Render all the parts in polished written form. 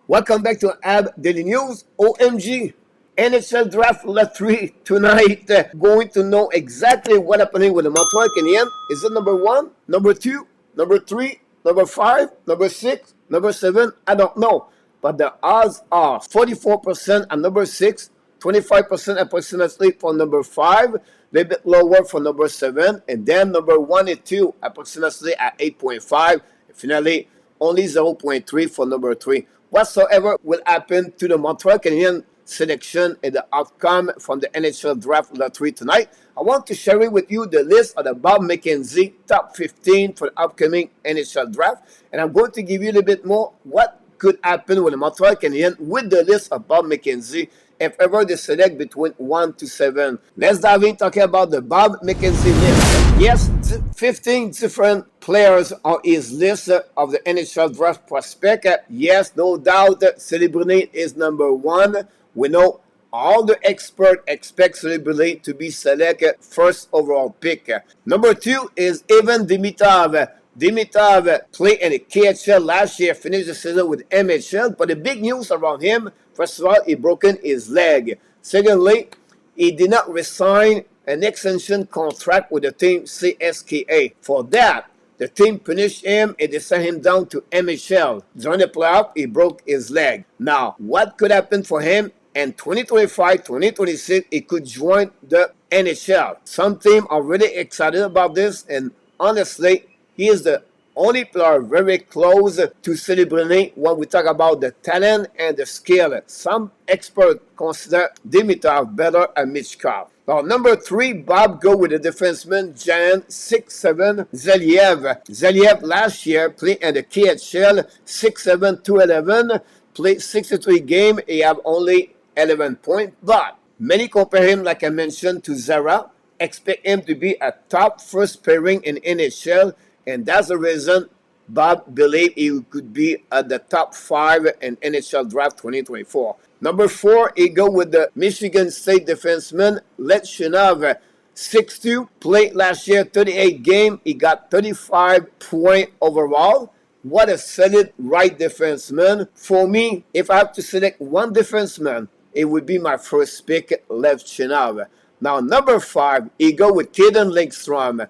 Welcome back to Ab Daily News. OMG, NHL Draft Lottery tonight. Going to know exactly what happening with the Montreal Canadiens. Is it number 1, number 2, number 3, number 5, number 6, number 7? I don't know. But the odds are 44% at number 6, 25% approximately for number 5, a little bit lower for number 7, and then number 1 and 2 approximately at 8.5. Finally, only 0.3 for number 3. Whatsoever will happen to the Montreal Canadiens selection and the outcome from the NHL Draft Lottery tonight, I want to share with you the list of the Bob McKenzie top 15 for the upcoming NHL Draft. And I'm going to give you a little bit more what could happen with the Montreal Canadiens with the list of Bob McKenzie if ever they select between 1 to 7. Let's dive in talking about the Bob McKenzie list. Yes, 15 different players on his list of the NHL Draft prospect. Yes, no doubt, Celebrity is number 1. We know all the experts expect Celebrity to be selected first overall pick. Number 2 is Ivan Dimitrov. Dimitrov played in the KHL last year, finished the season with MHL, but the big news around him, first of all, he broken his leg. Secondly, he did not resign an extension contract with the team CSKA. For that, the team punished him and they sent him down to MHL. During the playoff, he broke his leg. Now, what could happen for him? In 2025, 2026, he could join the NHL. Some team are really excited about this, and honestly, he is the only player very close to Celebrity when we talk about the talent and the skill. Some experts consider Dimitrov better than Michkov. Now, number 3, Bob go with the defenseman Jan 6'7" Zeliev. Zeliev last year played in the KHL 6'7", 211, played 63 games. He have only 11 points, but many compare him, like I mentioned, to Zara. Expect him to be a top first pairing in NHL. And that's the reason Bob believed he could be at the top 5 in NHL Draft 2024. Number 4, he go with the Michigan State defenseman Lechinov, 6'2", played last year 38 games. He got 35 points overall. What a solid right defenseman. For me, if I have to select one defenseman, it would be my first pick, Lechinov. Now, number 5, he go with Kaden Lindstrom.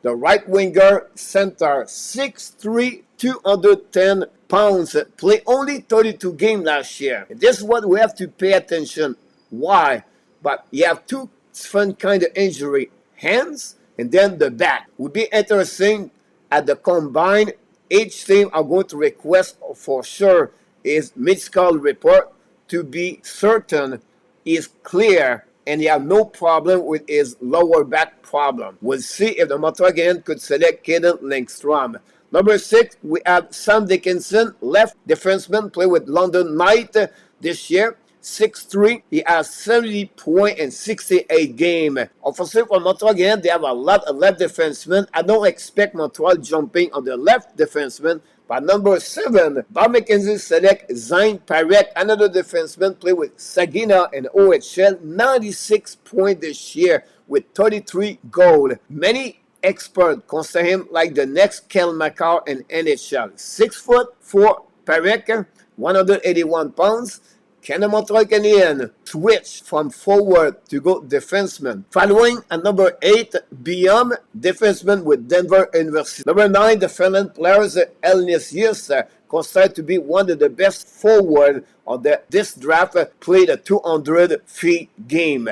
The right winger center, 6'3", 210 pounds, played only 32 games last year. And this is what we have to pay attention. Why? But you have two different kind of injury, hands and then the back. Would be interesting at the combine. Each team are going to request for sure his mid-skull report to be certain is clear and he have no problem with his lower back problem. We'll see if the Montreal Canadiens could select Kaden Lindstrom. Number 6, we have Sam Dickinson, left defenseman, play with London Knight this year. 6'3", he has 70 points in 68 games. Obviously, for Montreal Canadiens, they have a lot of left defensemen. I don't expect Montreal jumping on the left defenseman. But number 7, Bob McKenzie select Zane Parekh, another defenseman, play with Saginaw and OHL, 96 points this year with 33 goals. Many experts consider him like the next Kel McCarr in NHL. 6'4" Parekh, 181 pounds. Can the Montreal Canadiens switch from forward to go defenseman? Following at number 8, Biom, defenseman with Denver University. Number 9, the Finland players, Elnesius, considered to be one of the best forward on this draft, played a 200 feet game.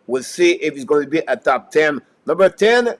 We'll see if he's going to be a top 10. Number 10,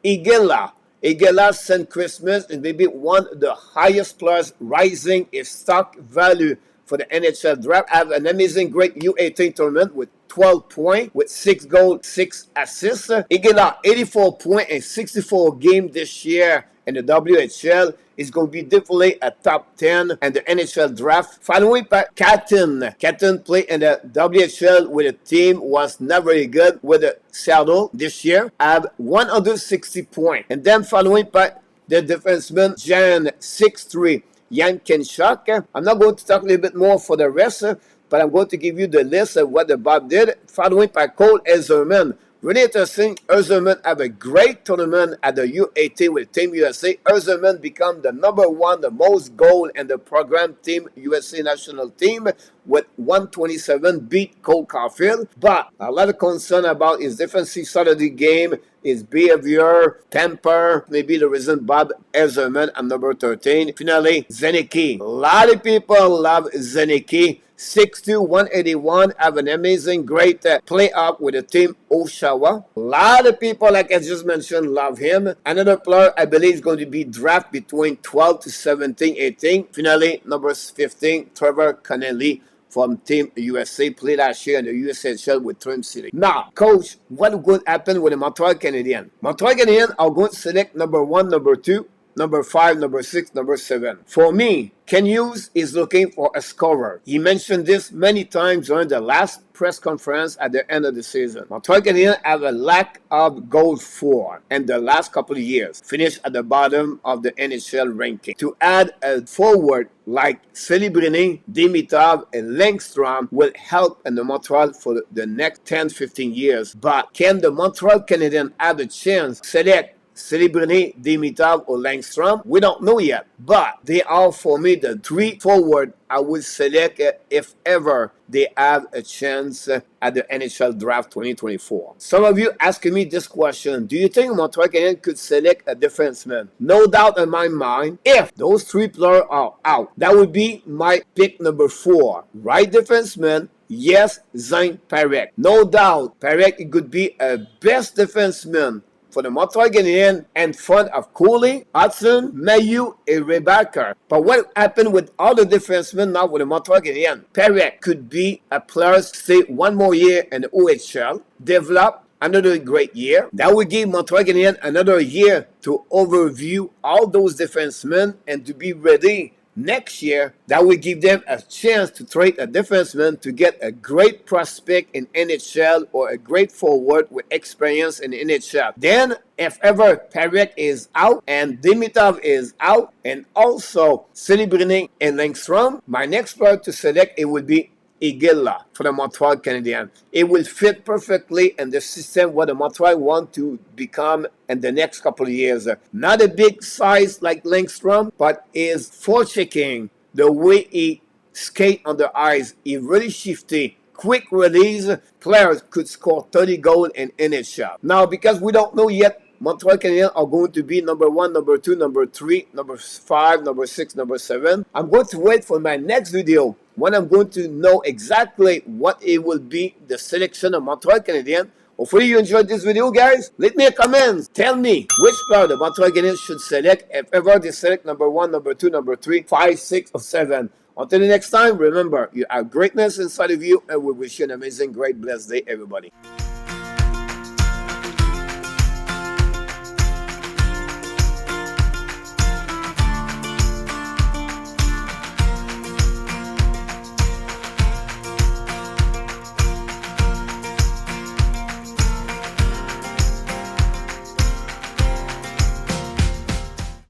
Igela. Igela St. Christmas is maybe one of the highest players rising his stock value for the NHL Draft. Have an amazing, great U18 tournament with 12 points, with 6 goals, 6 assists. Igela, 84 points in 64 games this year in the WHL. Is going to be definitely a top 10 in the NHL Draft. Following by Catton. Catton played in the WHL with a team, was not very good with the Seattle this year. Have 160 points. And then following by the defenseman Jan 6'3", Jan Kenchuk. I'm not going to talk a little bit more for the rest, but I'm going to give you the list of what the Bob did. Following by Cole Ezerman, Really interesting. Yzerman have a great tournament at the U18 with Team USA. Yzerman become the number one, the most goal in the program Team USA national team with 127, beat Cole Caulfield. But a lot of concern about his defensive side of the game, his behavior, temper, maybe the reason Bob Yzerman at number 13. Finally, Zanicki. A lot of people love Zanicki. 6'2", 181, have an amazing, great play-up with the team Oshawa. A lot of people, like I just mentioned, love him. Another player, I believe, is going to be drafted between 12 to 17, 18. Finally, number 15, Trevor Connelly from Team USA, played last year in the USHL with Trim City. Now, coach, what would happen with the Montreal Canadiens? Montreal Canadiens are going to select number 1, number 2, number 5, number 6, number 7. For me, Ken Hughes is looking for a scorer. He mentioned this many times during the last press conference at the end of the season. Montreal Canadiens have a lack of goal for in the last couple of years. Finished at the bottom of the NHL ranking. To add a forward like Celebrini, Dimitrov, and Langstrom will help in the Montreal for the next 10-15 years. But can the Montreal Canadiens have a chance to select Celebrini, Dimitrov, or Langstrom? We don't know yet, but they are, for me, the 3 forward I would select if ever they have a chance at the NHL Draft 2024. Some of you asking me this question: do you think Montreal Canadiens could select a defenseman? No doubt in my mind, if those 3 players are out, that would be my pick number 4. Right defenseman, yes, Zane Parekh. No doubt, Parekh could be a best defenseman for the Montreal Canadiens in front of Cooley, Hudson, Mayu, and Rebecca. But what happened with other defensemen now with the Montreal Canadiens? Parekh could be a player stay 1 more year in the OHL, develop another great year. That would give Montreal Canadiens another year to overview all those defensemen and to be ready next year. That will give them a chance to trade a defenseman to get a great prospect in NHL or a great forward with experience in NHL. Then, if ever Parekh is out and Dimitrov is out and also Celebrini and Langstrom, my next player to select, it will be Iginla for the Montreal Canadiens. It will fit perfectly in the system what the Montreal want to become in the next couple of years. Not a big size like Langstrom, but is forechecking the way he skate on the ice. He really shifty. Quick release, players could score 30 goals in NHL. Now, because we don't know yet, Montreal Canadiens are going to be number 1, number 2, number 3, number 5, number 6, number 7. I'm going to wait for my next video when I'm going to know exactly what it will be, the selection of Montreal Canadiens. Hopefully you enjoyed this video, guys. Leave me a comment. Tell me which player the Montreal Canadiens should select if ever they select number 1, number 2, number 3, 5, 6, or 7. Until the next time, remember, you have greatness inside of you, and we wish you an amazing, great, blessed day, everybody.